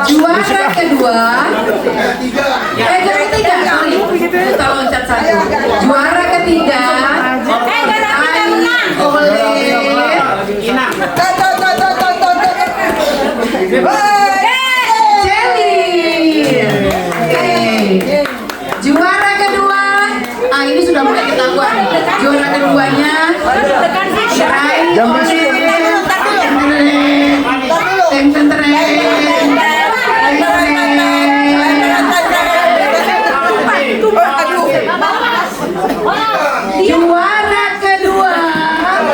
Juara kedua. Juara ketiga. Kita loncat satu. Juara ketiga. Juara kedua, ini sudah mulai ketahuan. Juara keduanya Juara kedua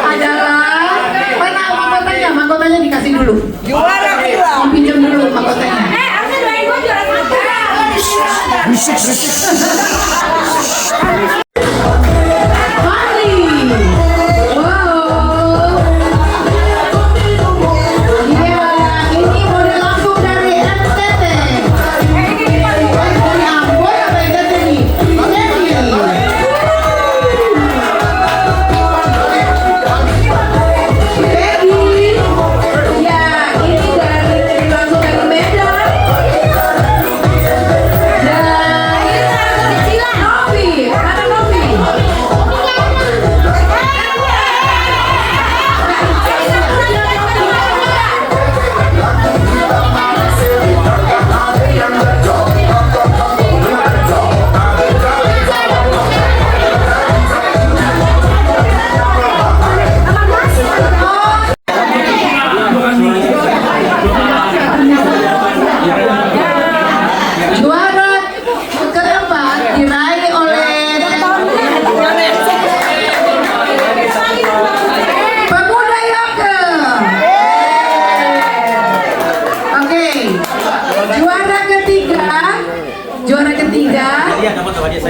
adalah mana mahkotanya? Mahkotanya dikasih dulu. Juara kedua. Pinjam dulu mahkotanya. Harusnya doain gua juara satu.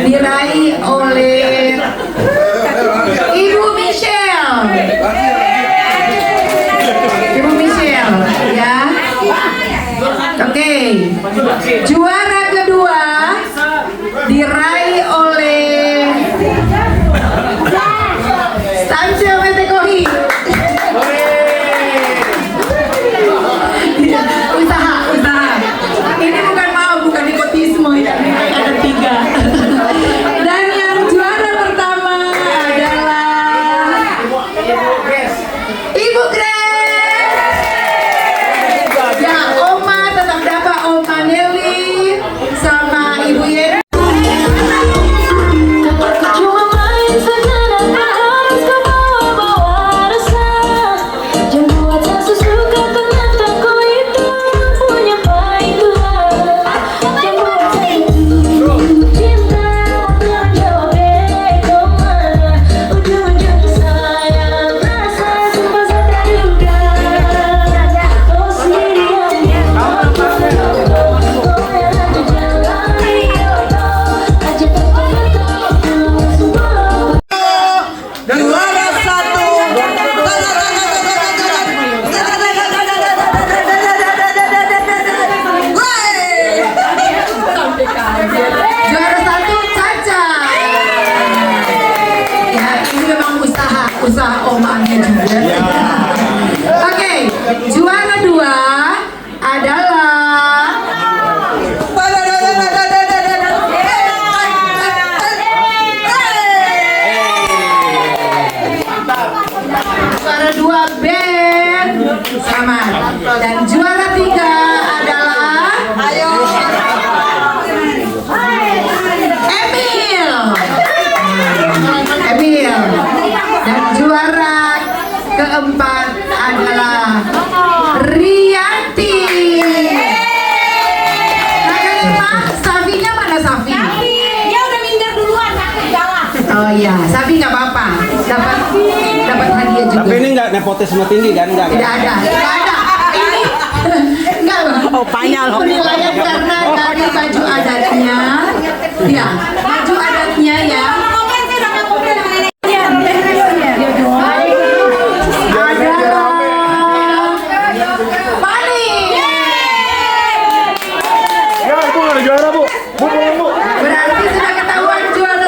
diraih oleh Ibu Michelle. Ibu Michelle, ya. Oke. Juara kedua diraih oleh Stansio Metekohi. Usaha. Ini bukan mau, bukan nepotisme, ini ada 3. Dan yang juara pertama adalah Ibu Grace. Ya, Oma tetap dapat Oma Nelly sama Ibu Yeni. Usaha omanya juga. Oke, juara 2 adalah juara 2 Ben Selamat. Dan juara 3 adalah Emil. Dan juara keempat adalah Rianti. Nah, kelima, Safinya mana Safi? Dia udah minder duluan, aku jalan. Oh iya, Safi nggak apa-apa, dapat hadiah juga. Tapi ini nggak nepotisme tinggi kan? Nggak ada. Ini enggak loh. Opanya loh. Penilaian karena dari baju adatnya, ya baju adatnya ya. Berarti sudah ketahuan juara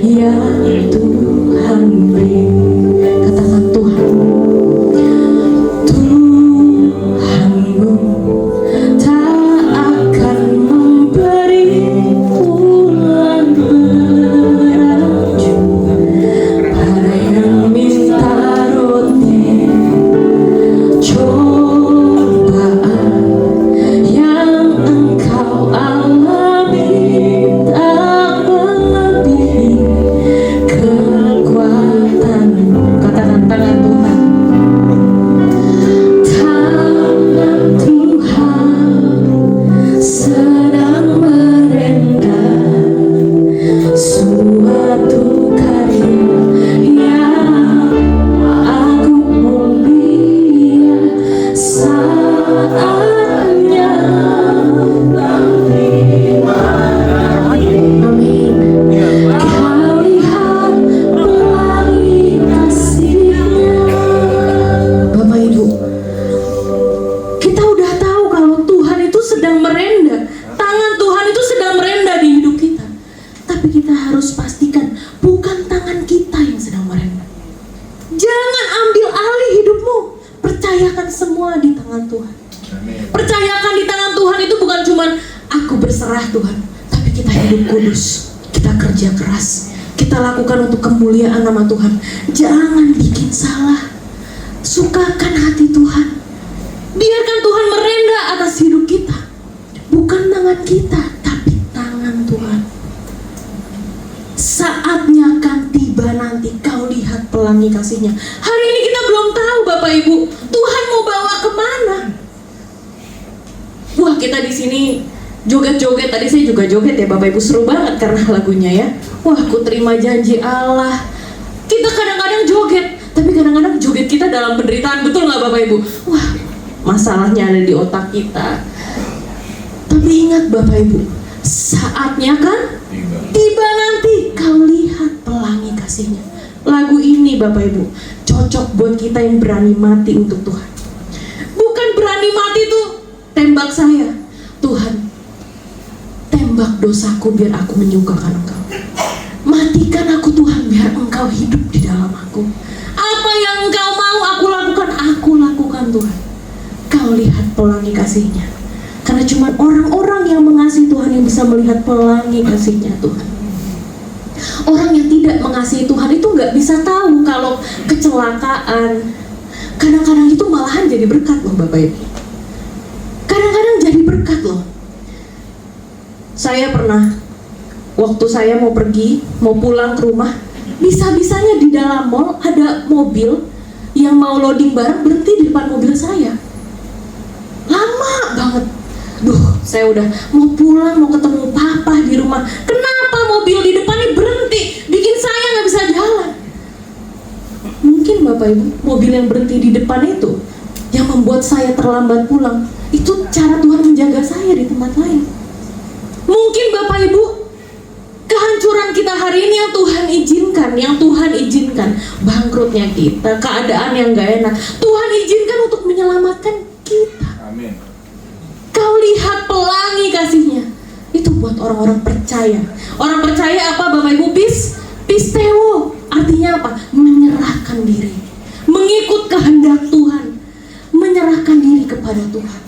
yang Tuhan beri. Katakan Tuhan, Tuhanmu tak akan memberi ulang beracun pada yang minta roti. Cobaan yang engkau alami tak melebihi kekuatanmu. Katakan tangan Tuhan. Tangan Tuhan sedang merendam suatu karya yang agung mulia. Saatnya amin. Kau lihat pelangi kasih-Nya. Bapak Ibu, kita udah tahu kalau Tuhan itu sedang merendah. Tangan Tuhan itu sedang merendah di hidup kita. Tapi kita harus pastikan bukan tangan kita yang sedang merendah. Jangan ambil alih hidupmu. Percayakan semua di tangan Tuhan. Percayakan di tangan Tuhan itu bukan cuman aku berserah Tuhan, tapi kita hidup kudus, kita kerja keras, kita lakukan untuk kemuliaan nama Tuhan. Jangan bikin salah. Sukakan hati Tuhan. Biarkan Tuhan merendah atas hidup kita. Bukan tangan kita, tapi tangan Tuhan. Saatnya akan tiba nanti kau lihat pelangi kasih-Nya. Hari ini kita belum tahu Bapak Ibu, Tuhan mau bawa kemana. Wah, kita di sini joget-joget. Tadi saya juga joget ya Bapak Ibu, seru banget karena lagunya ya. Wah, ku terima janji Allah. Kita kadang-kadang joget, tapi kadang-kadang joget kita dalam penderitaan, betul nggak Bapak Ibu? Wah, masalahnya ada di otak kita. Tapi ingat Bapak Ibu, saatnya kan tiba nanti kau lihat pelangi kasih-Nya. Lagu ini Bapak Ibu cocok buat kita yang berani mati untuk Tuhan. Bukan berani mati tuh tembak saya, Tuhan tembak dosaku biar aku menyukakan Engkau. Matikan aku Tuhan biar Engkau hidup di dalam aku. Apa yang Engkau mau aku lakukan Tuhan. Kau lihat pelangi kasih-Nya. Karena cuma orang-orang yang mengasihi Tuhan yang bisa melihat pelangi kasih-Nya Tuhan. Orang yang tidak mengasihi Tuhan itu nggak bisa tahu kalau kecelakaan kadang-kadang itu malahan jadi berkat loh Bapak Ibu. Kadang-kadang jadi berkat loh. Saya pernah, waktu saya mau pergi, mau pulang ke rumah, bisa-bisanya di dalam mall ada mobil yang mau loading barang berhenti di depan mobil saya. Lama banget. Duh, saya udah mau pulang, mau ketemu papa di rumah. Kenapa mobil di depannya berhenti? Bikin saya nggak bisa jalan. Mungkin Bapak Ibu, mobil yang berhenti di depan itu yang membuat saya terlambat pulang. Itu cara Tuhan menjaga saya di tempat lain. Mungkin Bapak Ibu, kehancuran kita hari ini yang Tuhan izinkan, bangkrutnya kita, keadaan yang gak enak, Tuhan izinkan untuk menyelamatkan kita. Amin. Kau lihat pelangi kasih-Nya. Itu buat orang-orang percaya. Orang percaya apa Bapak Ibu? Pisteo. Artinya apa? Menyerahkan diri, mengikut kehendak Tuhan, menyerahkan diri kepada Tuhan.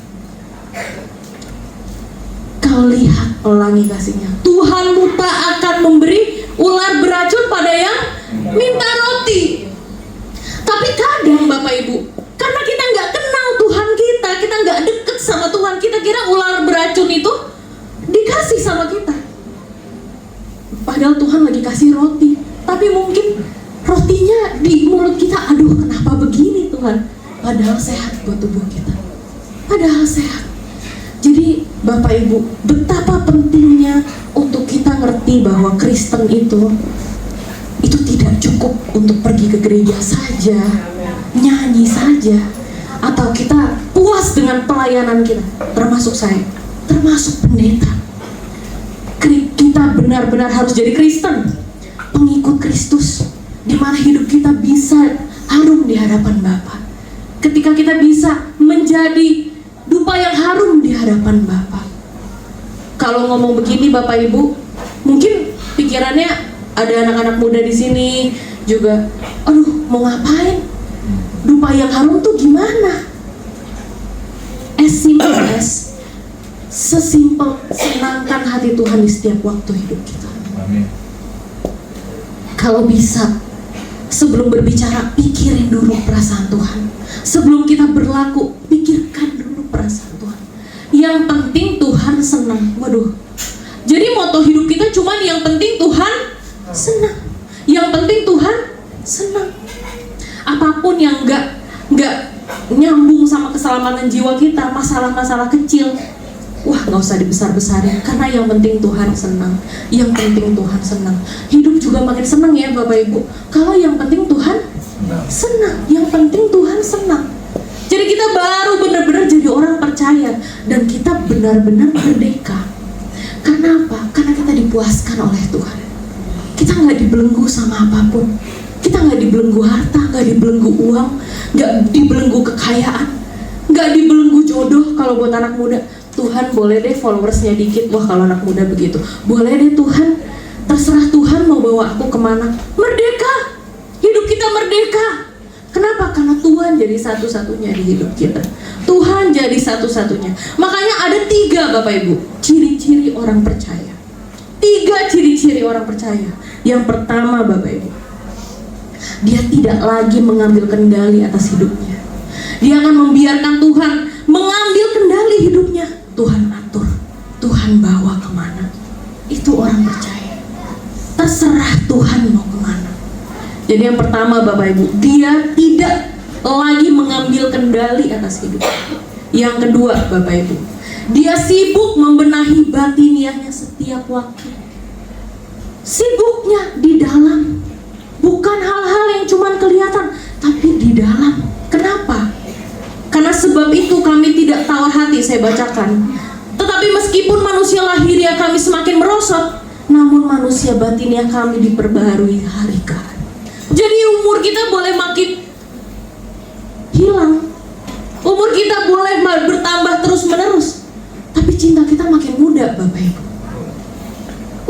Kau lihat pelangi kasih-Nya. Tuhanmu tak akan memberi ular beracun pada yang minta roti. Tapi kadang Bapak Ibu, karena kita nggak kenal Tuhan kita nggak deket sama Tuhan, kita kira ular beracun itu dikasih sama kita. Padahal Tuhan lagi kasih roti, tapi mungkin rotinya di mulut kita, aduh kenapa begini Tuhan? Padahal sehat buat tubuh kita. Padahal sehat. Jadi Bapak Ibu, betapa pentingnya untuk kita ngerti bahwa Kristen itu tidak cukup untuk pergi ke gereja saja, nyanyi saja, atau kita puas dengan pelayanan kita. Termasuk saya, termasuk pendeta. Kita benar-benar harus jadi Kristen, pengikut Kristus, di mana hidup kita bisa harum di hadapan Bapa. Ketika kita bisa menjadi dupa yang harum di hadapan Bapa. Kalau ngomong begini Bapak Ibu, mungkin pikirannya ada anak-anak muda di sini juga, aduh mau ngapain? Dupa yang harum tuh gimana? As simple as, sesimpel senangkan hati Tuhan di setiap waktu hidup kita. Amin. Kalau bisa, sebelum berbicara, pikirin dulu perasaan Tuhan. Sebelum kita berlaku, pikirkan dulu perasaan Tuhan. Yang penting Tuhan senang. Waduh. Jadi moto hidup kita cuman yang penting Tuhan senang. Yang penting Tuhan senang. Apapun yang nggak nyambung sama keselamatan jiwa kita, masalah-masalah kecil, wah nggak usah dibesar-besarin, karena yang penting Tuhan senang. Yang penting Tuhan senang. Hidup juga makin senang ya Bapak Ibu, kalau yang penting Tuhan senang. Yang penting Tuhan senang. Jadi kita baru benar-benar jadi orang percaya, dan kita benar-benar merdeka. Kenapa? Karena kita dipuaskan oleh Tuhan. Kita nggak dibelenggu sama apapun. Kita nggak dibelenggu harta, nggak dibelenggu uang, nggak dibelenggu kekayaan, nggak dibelenggu jodoh. Kalau buat anak muda, Tuhan boleh deh followersnya dikit. Wah kalau anak muda begitu, boleh deh Tuhan, terserah Tuhan mau bawa aku kemana. Merdeka, hidup kita merdeka. Kenapa? Karena Tuhan jadi satu-satunya di hidup kita. Tuhan jadi satu-satunya. Makanya ada 3 Bapak Ibu ciri-ciri orang percaya. 3 ciri-ciri orang percaya. Yang pertama Bapak Ibu, dia tidak lagi mengambil kendali atas hidupnya. Dia akan membiarkan Tuhan mengambil kendali hidupnya. Tuhan atur, Tuhan bawa kemana. Itu orang percaya. Terserah Tuhan mau kemana. Jadi yang pertama Bapak Ibu, dia tidak lagi mengambil kendali atas hidup. Yang kedua Bapak Ibu, dia sibuk membenahi batiniahnya setiap waktu. Sibuknya di dalam, bukan hal-hal yang cuma kelihatan, tapi di dalam. Kenapa? Karena sebab itu kami tidak tawar hati, saya bacakan. Tetapi meskipun manusia lahiriah kami semakin merosot, namun manusia batiniah kami diperbaharui hari ke hari. Jadi umur kita boleh makin hilang, umur kita boleh bertambah terus menerus, tapi cinta kita makin muda Bapak Ibu.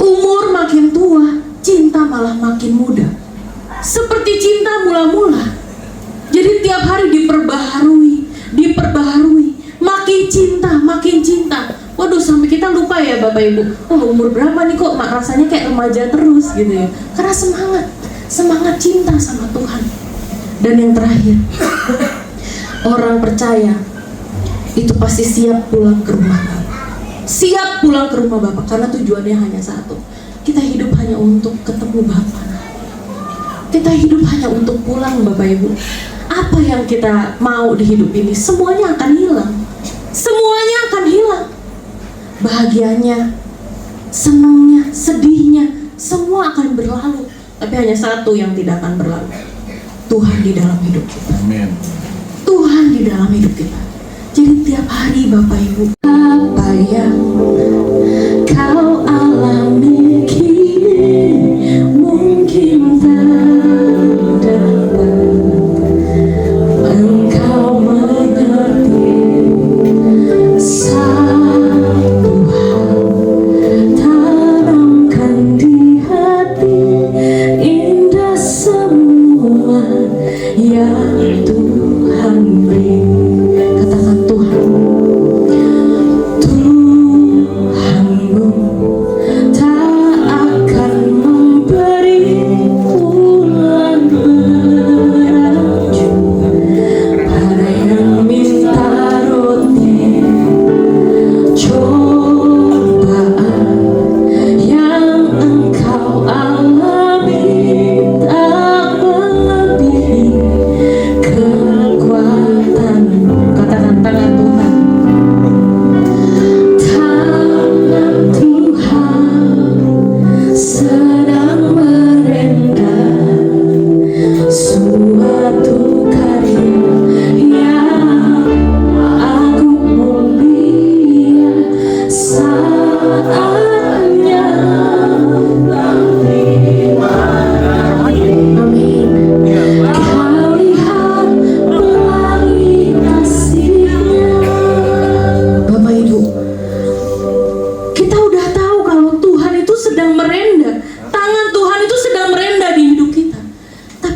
Umur makin tua, cinta malah makin muda. Seperti cinta mula-mula. Jadi tiap hari diperbaharui, makin cinta. Waduh, sampai kita lupa ya Bapak Ibu. Oh, umur berapa nih kok rasanya kayak remaja terus gitu ya. Karena semangat cinta sama Tuhan. Dan yang terakhir, orang percaya itu pasti siap pulang ke rumah Bapak. Siap pulang ke rumah Bapak, karena tujuannya hanya satu. Kita hidup hanya untuk ketemu Bapak. Kita hidup hanya untuk pulang Bapak Ibu. Apa yang kita mau di hidup ini, semuanya akan hilang. Semuanya akan hilang. Bahagianya, senangnya, sedihnya, semua akan berlalu. Tapi hanya satu yang tidak akan berlalu. Tuhan di dalam hidup kita. Amin. Tuhan di dalam hidup kita. Jadi tiap hari Bapak Ibu, apa yang kau alami kini mungkin tak dapat engkau mengerti. Satu hal tanamkan di hati, indah semua yang Tuhan beri. Katakan Tuhan, Tuhanmu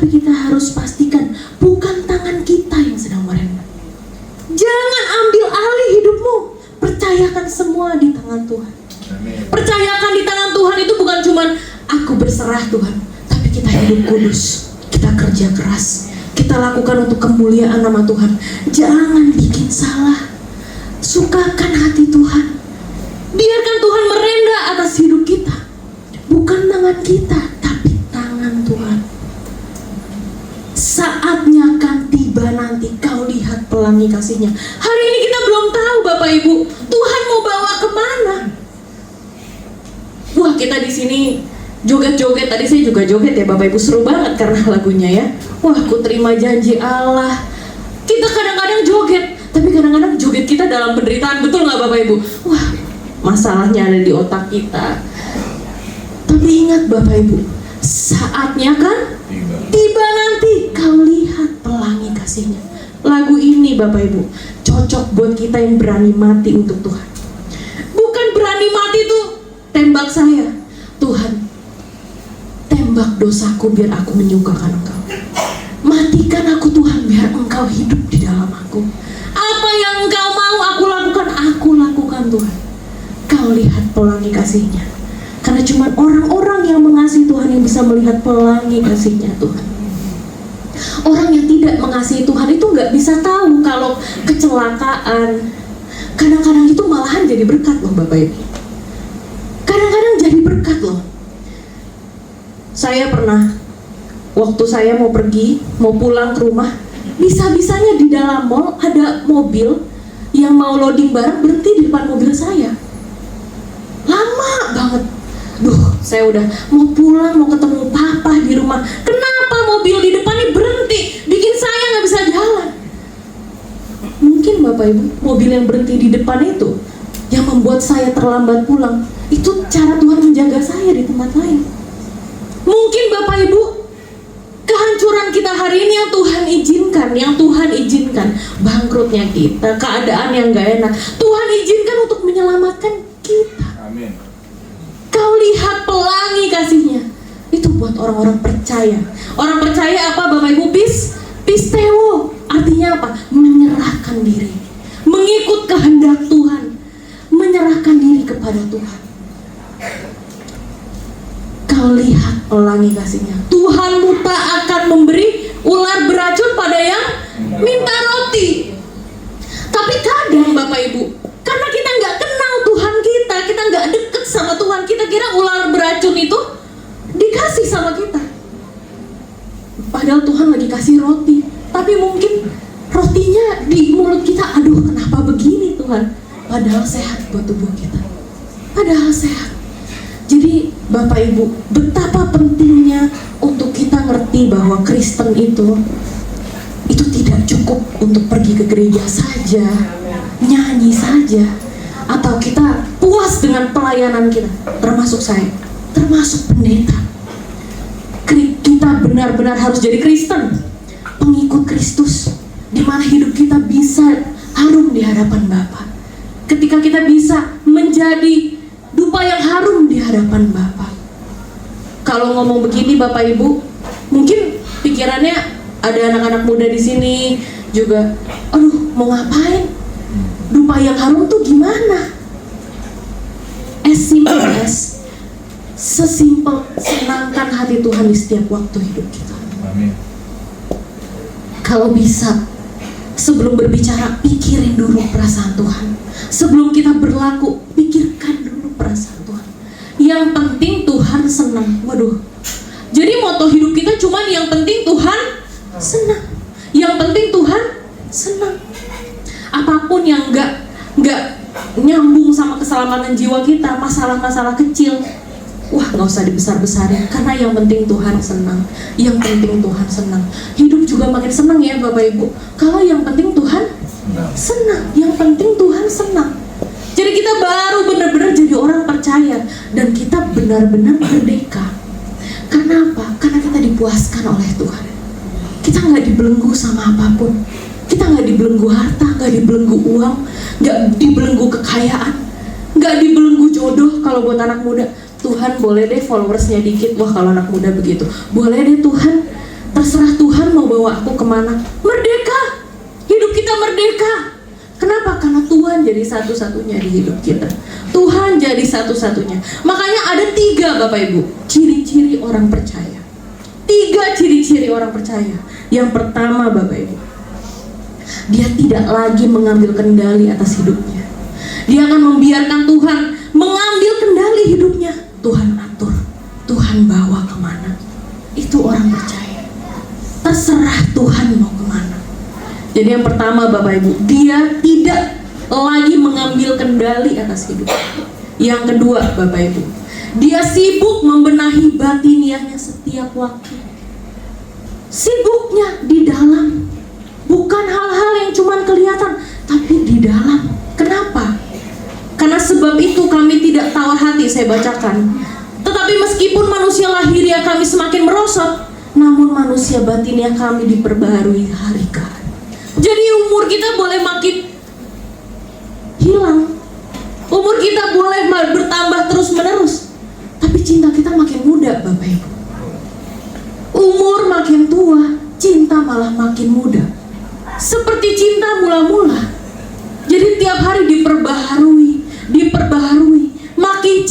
Tapi kita harus pastikan bukan tangan kita yang sedang merenda. Jangan ambil alih hidupmu. Percayakan semua di tangan Tuhan. Percayakan di tangan Tuhan itu bukan cuma aku berserah Tuhan, tapi kita hidup kudus, kita kerja keras, kita lakukan untuk kemuliaan nama Tuhan. Jangan bikin salah. Sukakan hati Tuhan. Biarkan Tuhan merenda atas hidup kita. Bukan tangan kita, tapi tangan Tuhan. Saatnya akan tiba nanti kau lihat pelangi kasih-Nya. Hari ini kita belum tahu Bapak Ibu, Tuhan mau bawa kemana. Wah, kita di sini joget-joget. Tadi saya juga joget ya Bapak Ibu, seru banget karena lagunya ya. Wah, ku terima janji Allah. Kita kadang-kadang joget, tapi kadang-kadang joget kita dalam penderitaan, betul nggak Bapak Ibu? Wah, masalahnya ada di otak kita. Tapi ingat Bapak Ibu, saatnya kan tiba nanti kau lihat pelangi kasih-Nya. Lagu ini Bapak Ibu cocok buat kita yang berani mati untuk Tuhan. Bukan berani mati tuh tembak saya, Tuhan tembak dosaku biar aku menyukakan Engkau. Matikan aku Tuhan biar Engkau hidup di dalam aku. Apa yang Engkau mau aku lakukan Tuhan. Kau lihat pelangi kasih-Nya. Karena cuma orang-orang yang mengasihi Tuhan yang bisa melihat pelangi kasih-Nya Tuhan. Orang yang tidak mengasihi Tuhan itu nggak bisa tahu kalau kecelakaan kadang-kadang itu malahan jadi berkat loh Bapak Ibu. Kadang-kadang jadi berkat loh. Saya pernah, waktu saya mau pergi, mau pulang ke rumah, bisa-bisanya di dalam mall ada mobil yang mau loading barang berhenti di depan mobil saya. Lama banget. Duh, saya udah mau pulang, mau ketemu papa di rumah. Kenapa mobil di depan ini berhenti? Bikin saya nggak bisa jalan. Mungkin Bapak Ibu, mobil yang berhenti di depan itu yang membuat saya terlambat pulang. Itu cara Tuhan menjaga saya di tempat lain. Mungkin Bapak Ibu, kehancuran kita hari ini yang Tuhan izinkan, bangkrutnya kita, keadaan yang gak enak, Tuhan izinkan untuk menyelamatkan kita. Amin. Kau lihat pelangi kasih-Nya. Itu buat orang-orang percaya. Orang percaya apa Bapak Ibu? Pisteo. Artinya apa? Menyerahkan diri, mengikut kehendak Tuhan, menyerahkan diri kepada Tuhan. Kau lihat pelangi kasih-Nya. Tuhanmu tak akan memberi ular beracun pada yang minta roti. Tapi kadang Bapak Ibu, karena kita nggak kenal Tuhan kita nggak deket sama Tuhan, kita kira ular beracun itu dikasih sama kita. Padahal Tuhan lagi kasih roti, tapi mungkin rotinya di mulut kita, aduh kenapa begini Tuhan? Padahal sehat buat tubuh kita, padahal sehat. Jadi Bapak Ibu, betapa pentingnya untuk kita ngerti bahwa Kristen itu tidak cukup untuk pergi ke gereja saja, nyanyi saja, atau kita puas dengan pelayanan kita. Termasuk saya, termasuk pendeta. Kita benar-benar harus jadi Kristen, pengikut Kristus, di mana hidup kita bisa harum di hadapan Bapa. Ketika kita bisa menjadi dupa yang harum di hadapan Bapa. Kalau ngomong begini Bapak Ibu, mungkin pikirannya ada anak-anak muda di sini juga, aduh mau ngapain? Dupa yang harum tuh gimana? As simple as, sesimpel senangkan hati Tuhan di setiap waktu hidup kita. Amin. Kalau bisa, sebelum berbicara pikirin dulu perasaan Tuhan. Sebelum kita berlaku, pikirkan dulu perasaan Tuhan. Yang penting Tuhan senang. Waduh. Jadi moto hidup kita cuman yang penting Tuhan senang. Yang penting Tuhan senang. Apapun yang enggak nyambung sama keselamatan jiwa kita, masalah-masalah kecil, wah nggak usah dibesar-besarin, karena yang penting Tuhan senang. Yang penting Tuhan senang. Hidup juga makin senang ya Bapak Ibu, kalau yang penting Tuhan senang. Yang penting Tuhan senang. Jadi kita baru benar-benar jadi orang percaya, dan kita benar-benar merdeka. Kenapa? Karena kita dipuaskan oleh Tuhan. Kita nggak dibelenggu sama apapun. Kita nggak dibelenggu harta, nggak dibelenggu uang, nggak dibelenggu kekayaan, nggak dibelenggu jodoh. Kalau buat anak muda, Tuhan boleh deh followersnya dikit. Wah kalau anak muda begitu, boleh deh Tuhan, Terserah Tuhan mau bawa aku kemana. Merdeka. Hidup kita merdeka. Kenapa? Karena Tuhan jadi satu-satunya di hidup kita. Tuhan jadi satu-satunya. Makanya ada 3 Bapak Ibu ciri-ciri orang percaya. 3 ciri-ciri orang percaya. Yang pertama Bapak Ibu, dia tidak lagi mengambil kendali atas hidupnya. Dia akan membiarkan Tuhan mengambil kendali hidupnya. Tuhan atur, Tuhan bawa kemana. Itu orang percaya. Terserah Tuhan mau kemana. Jadi yang pertama Bapak Ibu, dia tidak lagi mengambil kendali atas hidup. Yang kedua Bapak Ibu, dia sibuk membenahi batiniahnya setiap waktu. Sibuknya di dalam, bukan hal-hal yang cuma kelihatan, tapi di dalam. Kenapa? Karena sebab itu kami tidak tawar hati, saya bacakan. Tetapi meskipun manusia lahiriah kami semakin merosot, namun manusia batiniah kami diperbaharui hari ke hari. Jadi umur kita boleh makin hilang, umur kita boleh bertambah terus menerus, tapi cinta kita makin muda Bapak Ibu. Umur makin tua, cinta malah makin muda. Seperti cinta mula-mula. Jadi tiap hari diperbaharui, makin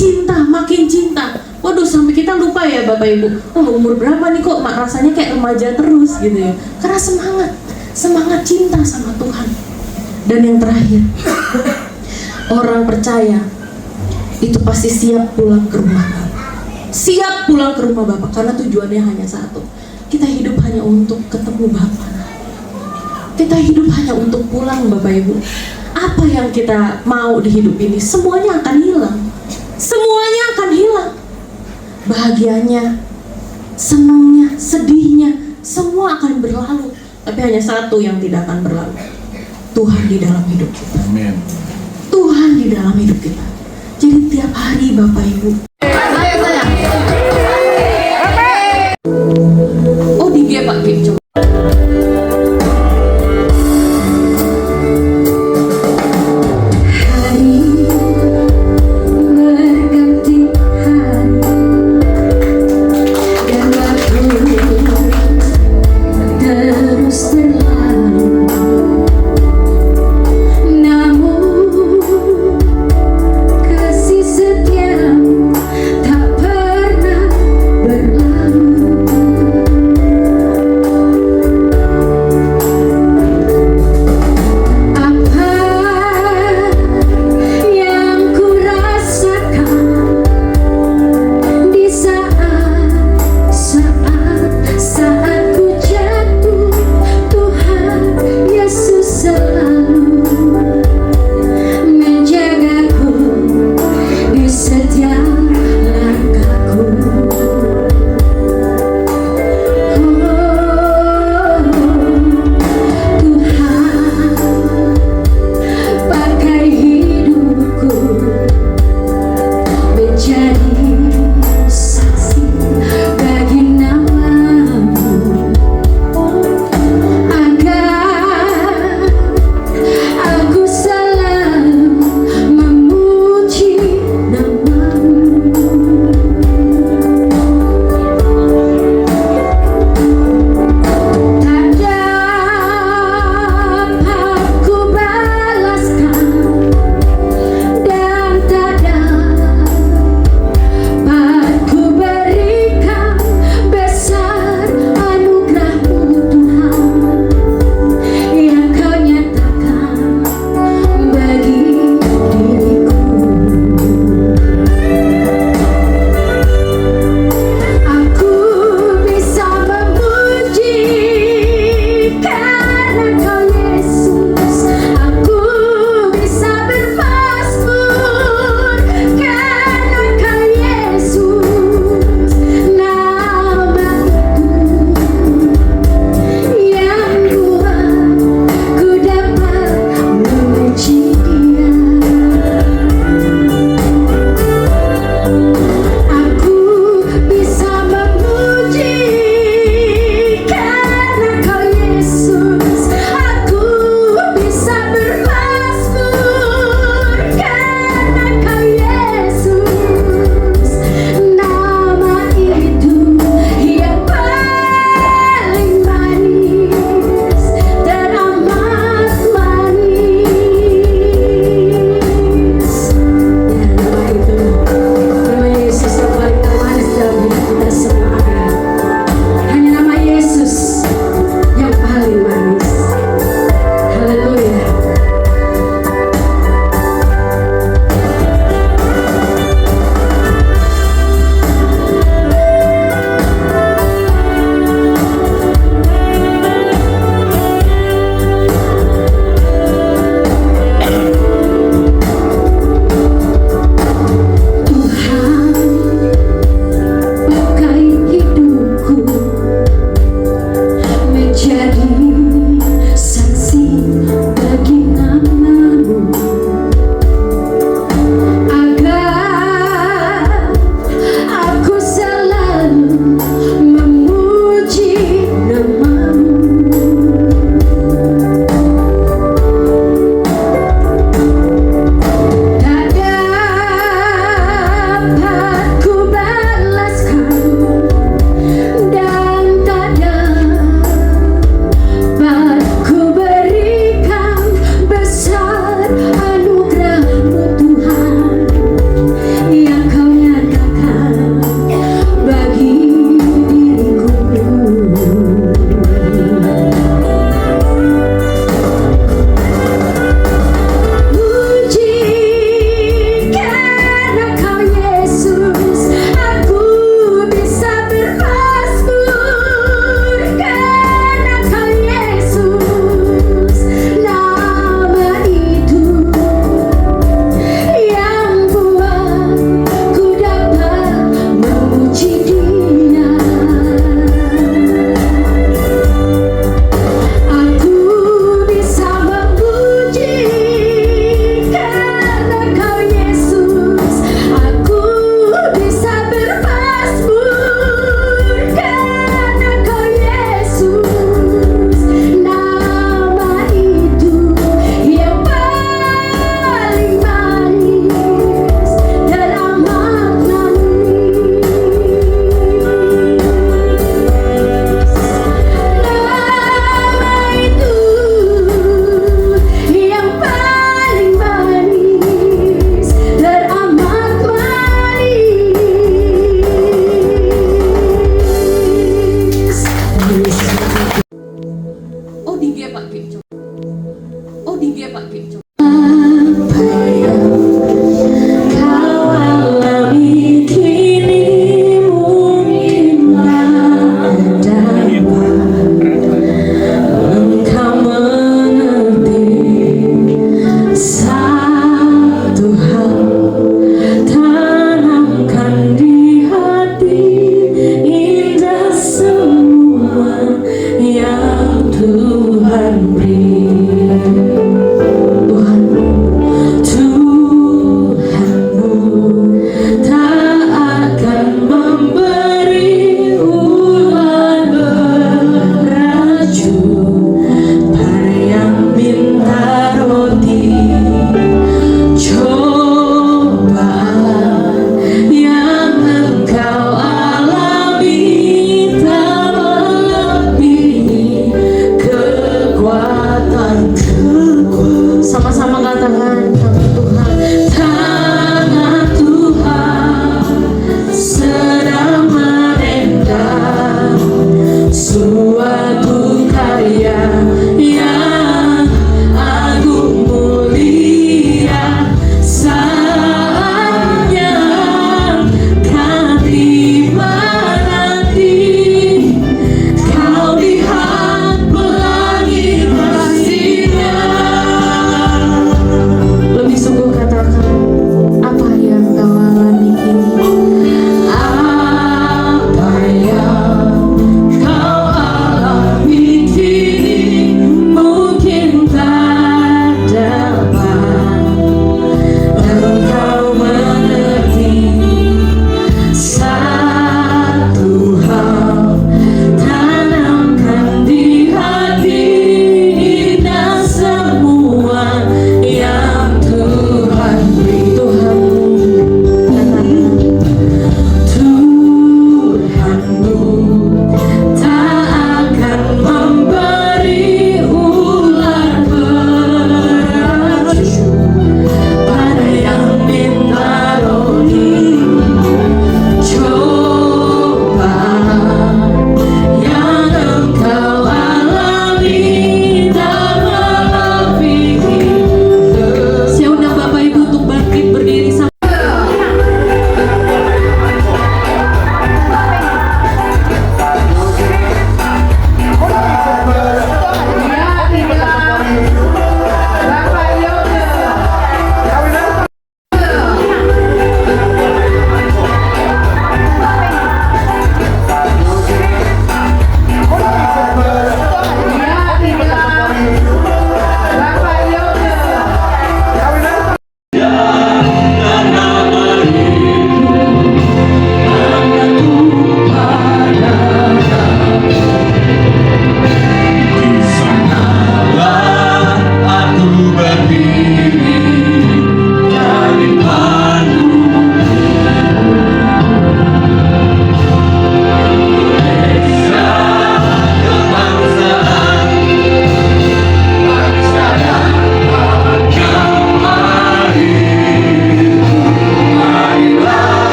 cinta. Waduh, sampai kita lupa ya Bapak Ibu. Oh, umur berapa nih kok rasanya kayak remaja terus gitu ya. Karena semangat cinta sama Tuhan. Dan yang terakhir, orang percaya itu pasti siap pulang ke rumah Bapak. Siap pulang ke rumah Bapak karena tujuannya hanya satu. Kita hidup hanya untuk ketemu Bapak. Kita hidup hanya untuk pulang Bapak Ibu. Apa yang kita mau di hidup ini semuanya akan hilang. Semuanya akan hilang. Bahagianya, senangnya, sedihnya, semua akan berlalu. Tapi hanya satu yang tidak akan berlalu. Tuhan di dalam hidup kita. Amin. Tuhan di dalam hidup kita. Jadi tiap hari Bapak Ibu. Oh di G Pak G.